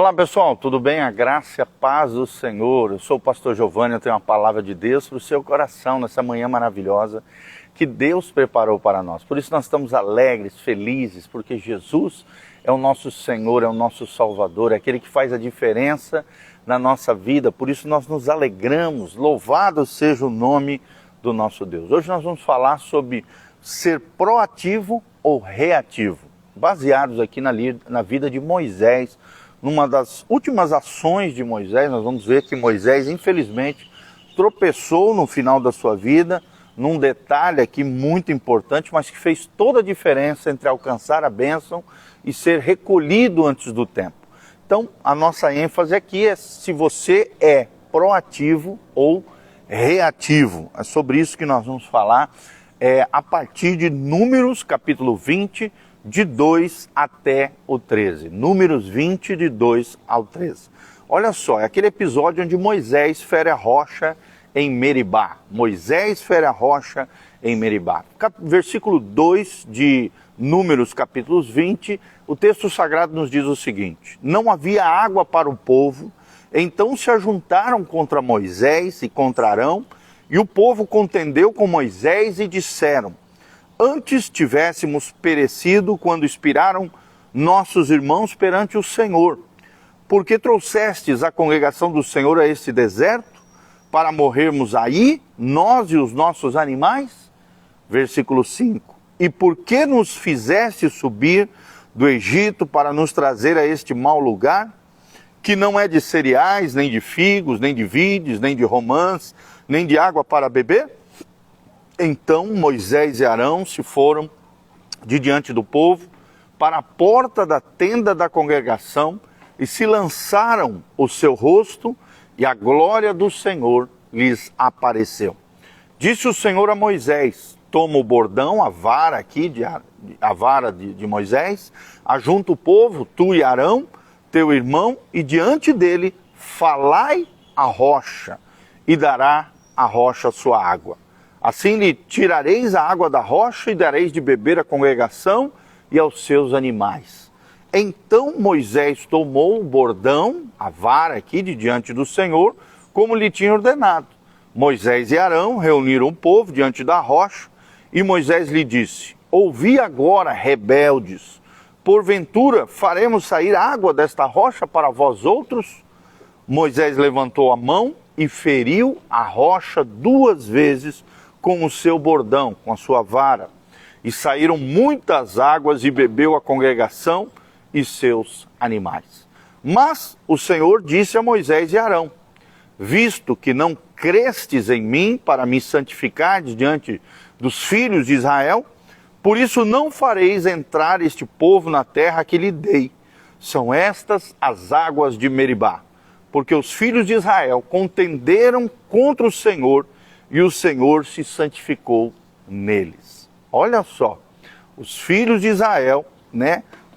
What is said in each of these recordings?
Olá pessoal, tudo bem? A graça e a paz do Senhor. Eu sou o pastor Giovanni, eu tenho uma palavra de Deus para o seu coração nessa manhã maravilhosa que Deus preparou para nós. Por isso nós estamos alegres, felizes, porque Jesus é o nosso Senhor, é o nosso Salvador, é aquele que faz a diferença na nossa vida. Por isso nós nos alegramos, louvado seja o nome do nosso Deus. Hoje nós vamos falar sobre ser proativo ou reativo, baseados aqui na vida de Moisés. Numa das últimas ações de Moisés, nós vamos ver que Moisés, infelizmente, tropeçou no final da sua vida, num detalhe aqui muito importante, mas que fez toda a diferença entre alcançar a bênção e ser recolhido antes do tempo. Então, a nossa ênfase aqui é se você é proativo ou reativo. É sobre isso que nós vamos falar a partir de Números, capítulo 20, de 2 até o 13. Números 20, de 2 ao 13. Olha só, é aquele episódio onde Moisés fere a rocha em Meribá. Moisés fere a rocha em Meribá. Versículo 2 de Números, capítulos 20, o texto sagrado nos diz o seguinte: não havia água para o povo, então se ajuntaram contra Moisés e contra Arão, e o povo contendeu com Moisés e disseram: antes tivéssemos perecido quando expiraram nossos irmãos perante o Senhor, porque trouxestes a congregação do Senhor a este deserto, para morrermos aí, nós e os nossos animais? Versículo 5. E por que nos fizeste subir do Egito para nos trazer a este mau lugar, que não é de cereais, nem de figos, nem de vides, nem de romãs, nem de água para beber? Então Moisés e Arão se foram de diante do povo para a porta da tenda da congregação e se lançaram o seu rosto, e a glória do Senhor lhes apareceu. Disse o Senhor a Moisés: toma o bordão, a vara aqui, a vara de Moisés, ajunta o povo, tu e Arão, teu irmão, e diante dele falai a rocha, e dará a rocha sua água. Assim lhe tirareis a água da rocha e dareis de beber à congregação e aos seus animais. Então Moisés tomou o bordão, a vara aqui, de diante do Senhor, como lhe tinha ordenado. Moisés e Arão reuniram o povo diante da rocha, e Moisés lhe disse: ouvi agora, rebeldes, porventura faremos sair água desta rocha para vós outros? Moisés levantou a mão e feriu a rocha 2 vezes com o seu bordão, com a sua vara, e saíram muitas águas, e bebeu a congregação e seus animais. Mas o Senhor disse a Moisés e Arão: visto que não crestes em mim para me santificar diante dos filhos de Israel, por isso não fareis entrar este povo na terra que lhe dei. São estas as águas de Meribá, porque os filhos de Israel contenderam contra o Senhor, e o Senhor se santificou neles. Olha só, os filhos de Israel,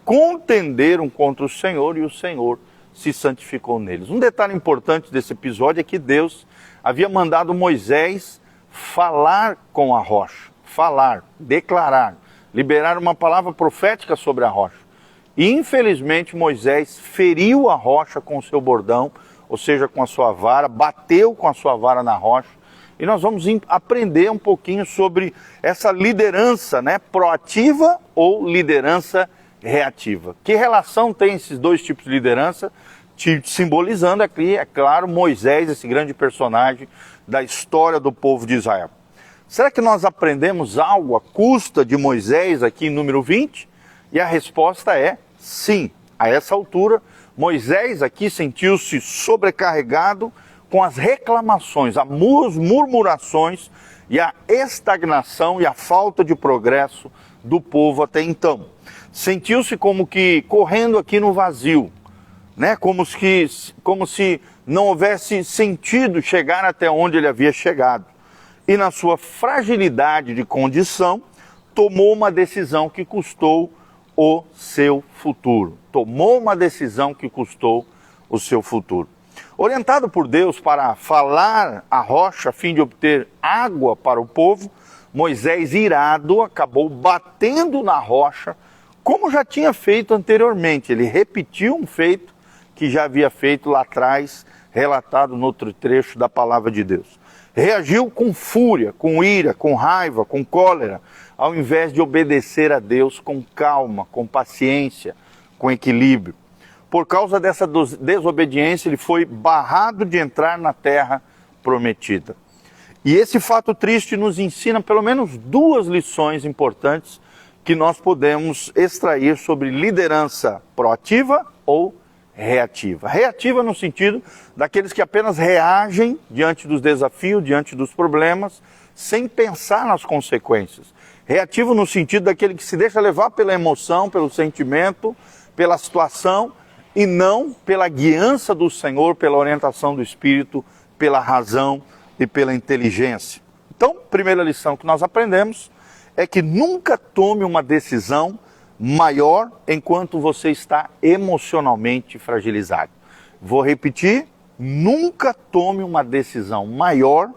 contenderam contra o Senhor, e o Senhor se santificou neles. Um detalhe importante desse episódio é que Deus havia mandado Moisés falar com a rocha, falar, declarar, liberar uma palavra profética sobre a rocha. E infelizmente Moisés feriu a rocha com o seu bordão, ou seja, com a sua vara, bateu com a sua vara na rocha. E nós vamos aprender um pouquinho sobre essa liderança, proativa ou liderança reativa. Que relação tem esses dois tipos de liderança? Simbolizando aqui, é claro, Moisés, esse grande personagem da história do povo de Israel. Será que nós aprendemos algo à custa de Moisés aqui em número 20? E a resposta é sim. A essa altura, Moisés aqui sentiu-se sobrecarregado com as reclamações, as murmurações e a estagnação e a falta de progresso do povo até então. Sentiu-se como que correndo aqui no vazio, como se não houvesse sentido chegar até onde ele havia chegado. E na sua fragilidade de condição, tomou uma decisão que custou o seu futuro. Tomou uma decisão que custou o seu futuro. Orientado por Deus para falar a rocha a fim de obter água para o povo, Moisés, irado, acabou batendo na rocha, como já tinha feito anteriormente. Ele repetiu um feito que já havia feito lá atrás, relatado no outro trecho da palavra de Deus. Reagiu com fúria, com ira, com raiva, com cólera, ao invés de obedecer a Deus com calma, com paciência, com equilíbrio. Por causa dessa desobediência, ele foi barrado de entrar na terra prometida. E esse fato triste nos ensina pelo menos duas lições importantes que nós podemos extrair sobre liderança proativa ou reativa. Reativa no sentido daqueles que apenas reagem diante dos desafios, diante dos problemas, sem pensar nas consequências. Reativo no sentido daquele que se deixa levar pela emoção, pelo sentimento, pela situação e não pela guiança do Senhor, pela orientação do Espírito, pela razão e pela inteligência. Então, primeira lição que nós aprendemos é que nunca tome uma decisão maior enquanto você está emocionalmente fragilizado. Vou repetir, nunca tome uma decisão maior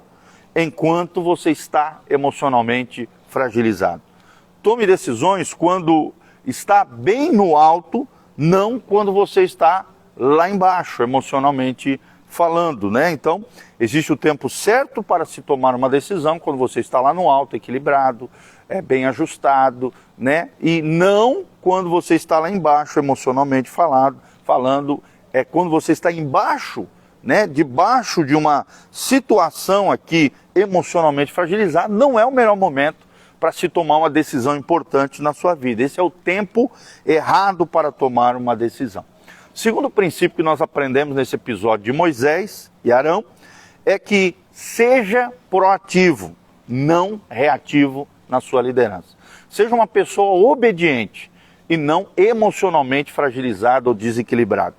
enquanto você está emocionalmente fragilizado. Tome decisões quando está bem no alto, não quando você está lá embaixo, emocionalmente falando, né? Então, existe o tempo certo para se tomar uma decisão quando você está lá no alto, equilibrado, bem ajustado, né? E não quando você está lá embaixo, emocionalmente falando, quando você está embaixo, né? Debaixo de uma situação aqui emocionalmente fragilizada, não é o melhor momento para se tomar uma decisão importante na sua vida. Esse é o tempo errado para tomar uma decisão. Segundo princípio que nós aprendemos nesse episódio de Moisés e Arão é que seja proativo, não reativo na sua liderança. Seja uma pessoa obediente e não emocionalmente fragilizado ou desequilibrado.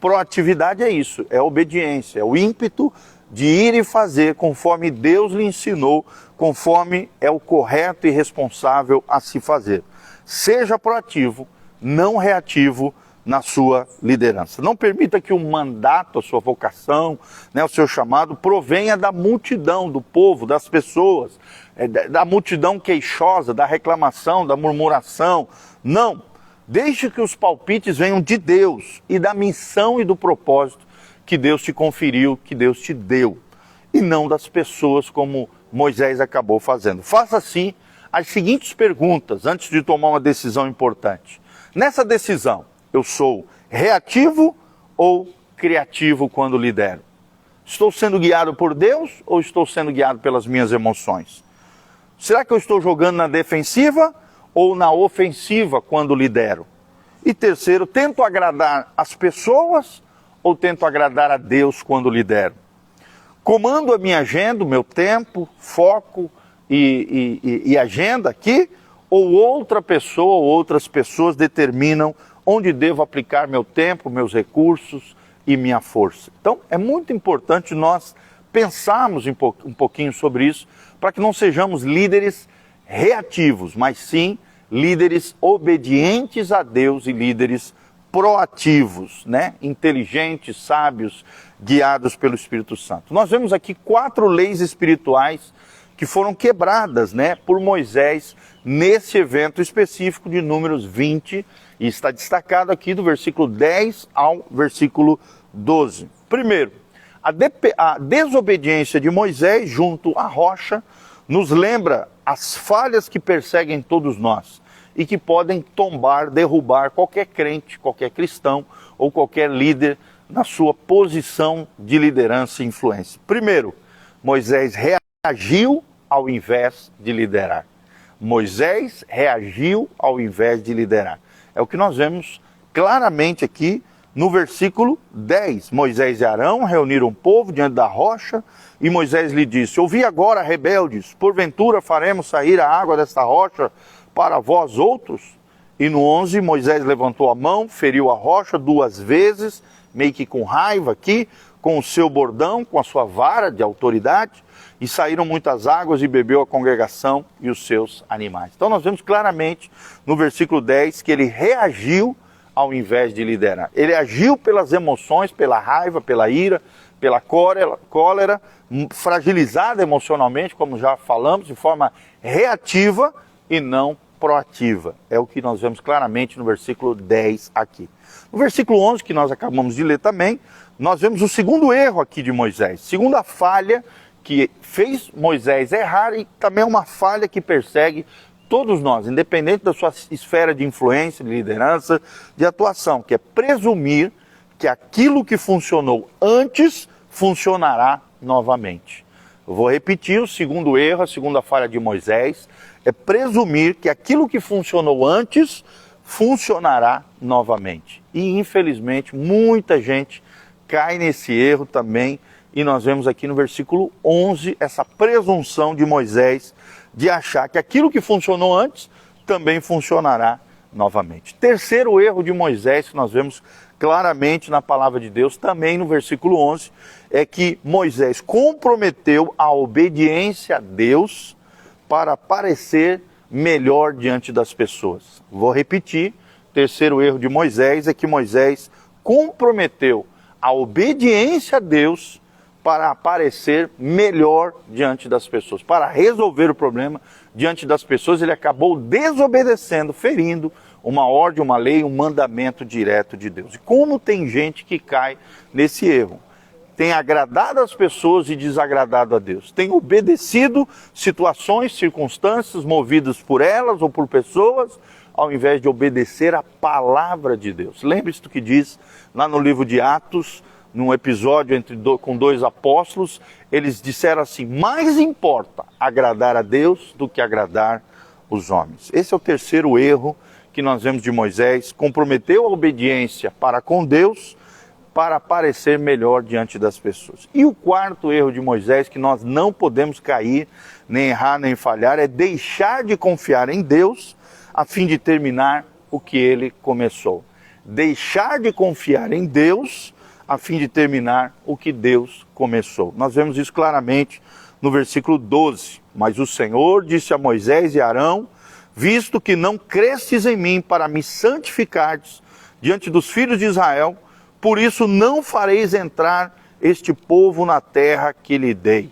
Proatividade é isso, é obediência, é o ímpeto de ir e fazer conforme Deus lhe ensinou, conforme é o correto e responsável a se fazer. Seja proativo, não reativo na sua liderança. Não permita que o mandato, a sua vocação, né, o seu chamado, provenha da multidão, do povo, das pessoas, da multidão queixosa, da reclamação, da murmuração. Não. Deixe que os palpites venham de Deus e da missão e do propósito que Deus te conferiu, que Deus te deu, e não das pessoas como Moisés acabou fazendo. Faça assim as seguintes perguntas antes de tomar uma decisão importante. Nessa decisão, eu sou reativo ou criativo quando lidero? Estou sendo guiado por Deus ou estou sendo guiado pelas minhas emoções? Será que eu estou jogando na defensiva ou na ofensiva quando lidero? E terceiro, tento agradar as pessoas ou tento agradar a Deus quando lidero? Comando a minha agenda, o meu tempo, foco e agenda aqui, ou outra pessoa ou outras pessoas determinam onde devo aplicar meu tempo, meus recursos e minha força? Então, é muito importante nós pensarmos um pouquinho sobre isso, para que não sejamos líderes reativos, mas sim líderes obedientes a Deus e líderes proativos, né? Inteligentes, sábios, guiados pelo Espírito Santo. Nós vemos aqui 4 leis espirituais que foram quebradas, né, por Moisés nesse evento específico de Números 20, e está destacado aqui do versículo 10 ao versículo 12. Primeiro, a desobediência de Moisés junto à rocha nos lembra as falhas que perseguem todos nós e que podem tombar, derrubar qualquer crente, qualquer cristão ou qualquer líder na sua posição de liderança e influência. Primeiro, Moisés reagiu ao invés de liderar. Moisés reagiu ao invés de liderar. É o que nós vemos claramente aqui no versículo 10. Moisés e Arão reuniram o povo diante da rocha e Moisés lhe disse: ouvi agora, rebeldes, porventura faremos sair a água desta rocha para vós outros? E no 11, Moisés levantou a mão, feriu a rocha 2 vezes, meio que com raiva aqui, com o seu bordão, com a sua vara de autoridade, e saíram muitas águas e bebeu a congregação e os seus animais. Então nós vemos claramente no versículo 10 que ele reagiu ao invés de liderar. Ele agiu pelas emoções, pela raiva, pela ira, pela cólera, fragilizado emocionalmente, como já falamos, de forma reativa e não proativa. É o que nós vemos claramente no versículo 10 aqui. No versículo 11, que nós acabamos de ler também, nós vemos o segundo erro aqui de Moisés, segunda falha que fez Moisés errar e também é uma falha que persegue todos nós, independente da sua esfera de influência, de liderança, de atuação, que é presumir que aquilo que funcionou antes funcionará novamente. Eu vou repetir o segundo erro, a segunda falha de Moisés, é presumir que aquilo que funcionou antes funcionará novamente. E infelizmente muita gente cai nesse erro também, e nós vemos aqui no versículo 11 essa presunção de Moisés de achar que aquilo que funcionou antes também funcionará novamente. Terceiro erro de Moisés, que nós vemos claramente na palavra de Deus, também no versículo 11, é que Moisés comprometeu a obediência a Deus para parecer melhor diante das pessoas. Vou repetir, terceiro erro de Moisés é que Moisés comprometeu a obediência a Deus para aparecer melhor diante das pessoas, para resolver o problema diante das pessoas. Ele acabou desobedecendo, ferindo uma ordem, uma lei, um mandamento direto de Deus. E como tem gente que cai nesse erro? Tem agradado as pessoas e desagradado a Deus. Tem obedecido situações, circunstâncias movidas por elas ou por pessoas, ao invés de obedecer a palavra de Deus. Lembre-se do que diz lá no livro de Atos, num episódio com dois apóstolos, eles disseram assim: mais importa agradar a Deus do que agradar os homens. Esse é o terceiro erro que nós vemos de Moisés. Comprometeu a obediência para com Deus, para parecer melhor diante das pessoas. E o quarto erro de Moisés, que nós não podemos cair, nem errar, nem falhar, é deixar de confiar em Deus a fim de terminar o que ele começou. Deixar de confiar em Deus a fim de terminar o que Deus começou. Nós vemos isso claramente no versículo 12. Mas o Senhor disse a Moisés e Arão: visto que não crestes em mim para me santificardes diante dos filhos de Israel, por isso não fareis entrar este povo na terra que lhe dei.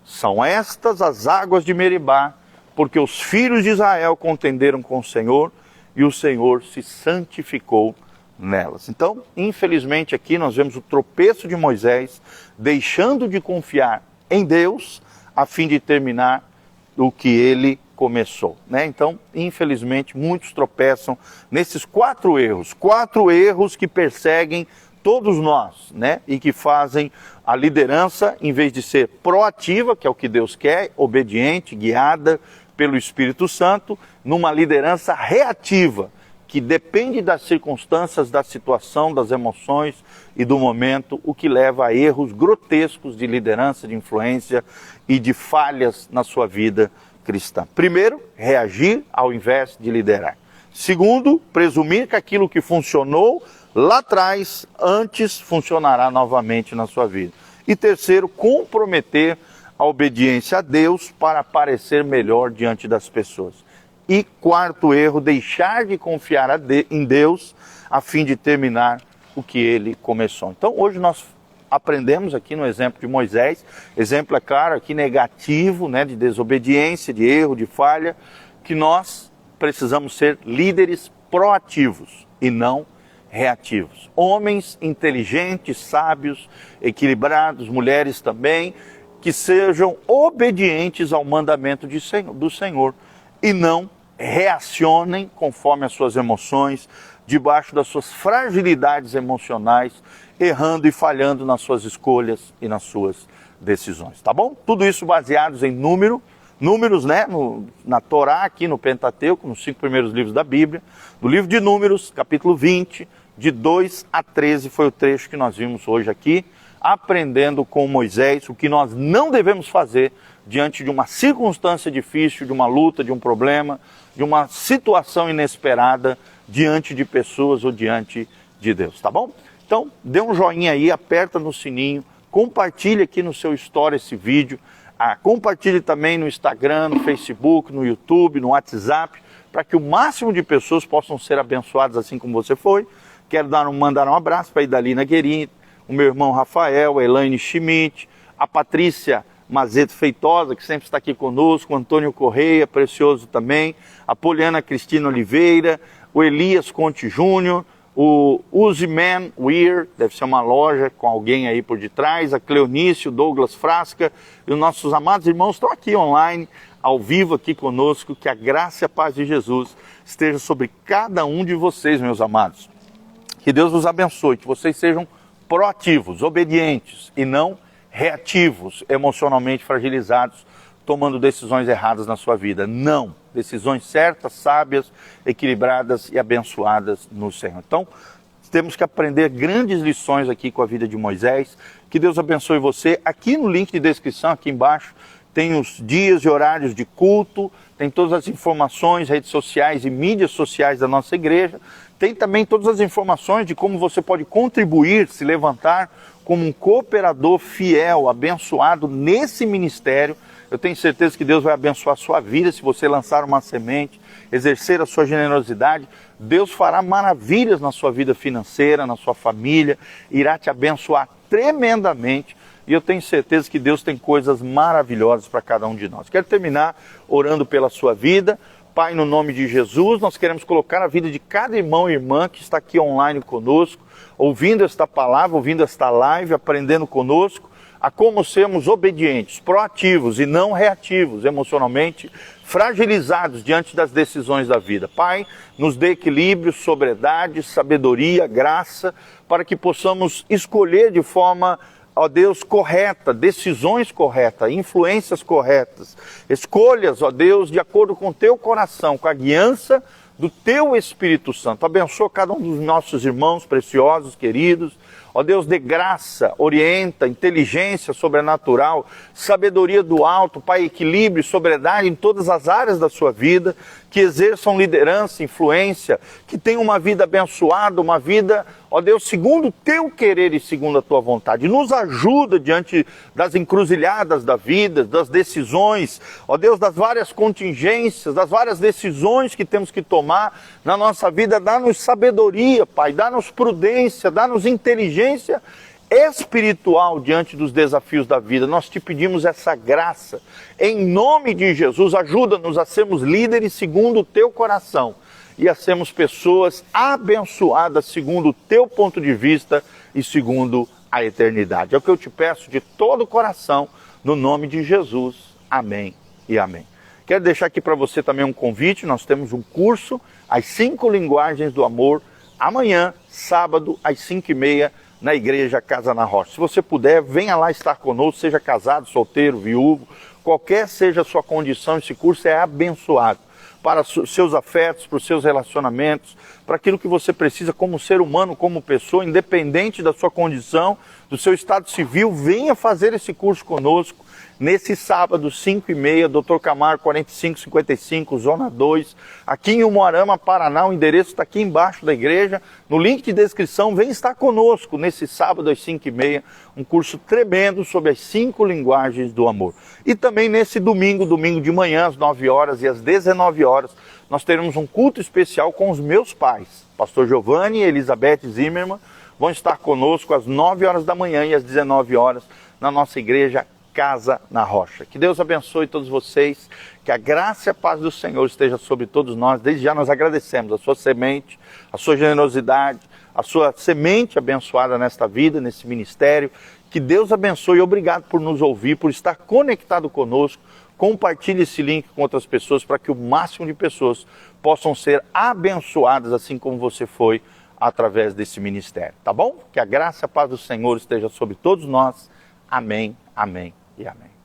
São estas as águas de Meribá, porque os filhos de Israel contenderam com o Senhor e o Senhor se santificou nelas. Então, infelizmente aqui nós vemos o tropeço de Moisés, deixando de confiar em Deus a fim de terminar o que ele começou, né? Então, infelizmente, muitos tropeçam nesses quatro erros que perseguem todos nós, né? E que fazem a liderança, em vez de ser proativa, que é o que Deus quer, obediente, guiada pelo Espírito Santo, numa liderança reativa, que depende das circunstâncias, da situação, das emoções e do momento, o que leva a erros grotescos de liderança, de influência e de falhas na sua vida cristã. Primeiro, reagir ao invés de liderar. Segundo, presumir que aquilo que funcionou lá atrás, antes funcionará novamente na sua vida. E terceiro, comprometer a obediência a Deus para parecer melhor diante das pessoas. E quarto erro, deixar de confiar em Deus a fim de terminar o que ele começou. Então hoje nós aprendemos aqui no exemplo de Moisés, exemplo é claro aqui negativo, né, de desobediência, de erro, de falha, que nós precisamos ser líderes proativos e não reativos. Homens inteligentes, sábios, equilibrados, mulheres também, que sejam obedientes ao mandamento do Senhor e não reacionem conforme as suas emoções, debaixo das suas fragilidades emocionais, errando e falhando nas suas escolhas e nas suas decisões, tá bom? Tudo isso baseados em números, né, na Torá, aqui no Pentateuco, nos 5 primeiros livros da Bíblia, no livro de Números, capítulo 20, de 2 a 13, foi o trecho que nós vimos hoje aqui, aprendendo com Moisés o que nós não devemos fazer diante de uma circunstância difícil, de uma luta, de um problema, de uma situação inesperada, diante de pessoas ou diante de Deus, tá bom? Então, dê um joinha aí, aperta no sininho, compartilhe aqui no seu story esse vídeo, compartilhe também no Instagram, no Facebook, no YouTube, no WhatsApp, para que o máximo de pessoas possam ser abençoadas assim como você foi. Quero mandar um abraço para a Idalina Guerin, o meu irmão Rafael, a Elaine Schmidt, a Patrícia Mazeto Feitosa, que sempre está aqui conosco, o Antônio Correia, precioso também, a Poliana Cristina Oliveira, o Elias Conte Júnior, o Uzi Man Weir, deve ser uma loja com alguém aí por detrás, a Cleonice, o Douglas Frasca e os nossos amados irmãos estão aqui online, ao vivo aqui conosco. Que a graça e a paz de Jesus esteja sobre cada um de vocês, meus amados. Que Deus vos abençoe, que vocês sejam proativos, obedientes e não reativos, emocionalmente fragilizados, tomando decisões erradas na sua vida. Não, decisões certas, sábias, equilibradas e abençoadas no Senhor. Então, temos que aprender grandes lições aqui com a vida de Moisés. Que Deus abençoe você. Aqui no link de descrição, aqui embaixo, tem os dias e horários de culto, tem todas as informações, redes sociais e mídias sociais da nossa igreja. Tem também todas as informações de como você pode contribuir, se levantar como um cooperador fiel, abençoado nesse ministério. Eu tenho certeza que Deus vai abençoar a sua vida se você lançar uma semente, exercer a sua generosidade. Deus fará maravilhas na sua vida financeira, na sua família, irá te abençoar tremendamente. E eu tenho certeza que Deus tem coisas maravilhosas para cada um de nós. Quero terminar orando pela sua vida. Pai, no nome de Jesus, nós queremos colocar a vida de cada irmão e irmã que está aqui online conosco, ouvindo esta palavra, ouvindo esta live, aprendendo conosco, a como sermos obedientes, proativos e não reativos, emocionalmente fragilizados diante das decisões da vida. Pai, nos dê equilíbrio, sobriedade, sabedoria, graça, para que possamos escolher de forma, ó Deus, correta, decisões corretas, influências corretas, escolhas, ó Deus, de acordo com o teu coração, com a guiança do teu Espírito Santo. Abençoa cada um dos nossos irmãos preciosos, queridos. Ó Deus, dê graça, orienta, inteligência sobrenatural, sabedoria do alto, Pai, equilíbrio, sobriedade em todas as áreas da sua vida, que exerçam liderança, influência, que tenham uma vida abençoada, uma vida, ó Deus, segundo o teu querer e segundo a tua vontade. Nos ajuda diante das encruzilhadas da vida, das decisões, ó Deus, das várias contingências, das várias decisões que temos que tomar na nossa vida. Dá-nos sabedoria, Pai, dá-nos prudência, dá-nos inteligência espiritual diante dos desafios da vida. Nós te pedimos essa graça. Em nome de Jesus, ajuda-nos a sermos líderes segundo o teu coração e a sermos pessoas abençoadas segundo o teu ponto de vista e segundo a eternidade. É o que eu te peço de todo o coração, no nome de Jesus. Amém e amém. Quero deixar aqui para você também um convite. Nós temos um curso, As 5 Linguagens do Amor, amanhã, sábado, às 5h30, na Igreja Casa na Rocha. Se você puder, venha lá estar conosco, seja casado, solteiro, viúvo, qualquer seja a sua condição, esse curso é abençoado para os seus afetos, para os seus relacionamentos, para aquilo que você precisa como ser humano, como pessoa, independente da sua condição, do seu estado civil. Venha fazer esse curso conosco. Nesse sábado, 5h30, Dr. Camargo 4555, Zona 2, aqui em Umuarama, Paraná. O endereço está aqui embaixo da igreja, no link de descrição. Vem estar conosco nesse sábado às 5h30, um curso tremendo sobre as 5 linguagens do amor. E também nesse domingo de manhã, às 9 horas e às 19 horas, nós teremos um culto especial com os meus pais. Pastor Giovanni e Elizabeth Zimmermann vão estar conosco às 9 horas da manhã e às 19 horas na nossa igreja Casa na Rocha. Que Deus abençoe todos vocês, que a graça e a paz do Senhor esteja sobre todos nós. Desde já nós agradecemos a sua semente, a sua generosidade, a sua semente abençoada nesta vida, nesse ministério. Que Deus abençoe e obrigado por nos ouvir, por estar conectado conosco. Compartilhe esse link com outras pessoas para que o máximo de pessoas possam ser abençoadas assim como você foi através desse ministério, tá bom? Que a graça e a paz do Senhor esteja sobre todos nós. Amém, amém e amém.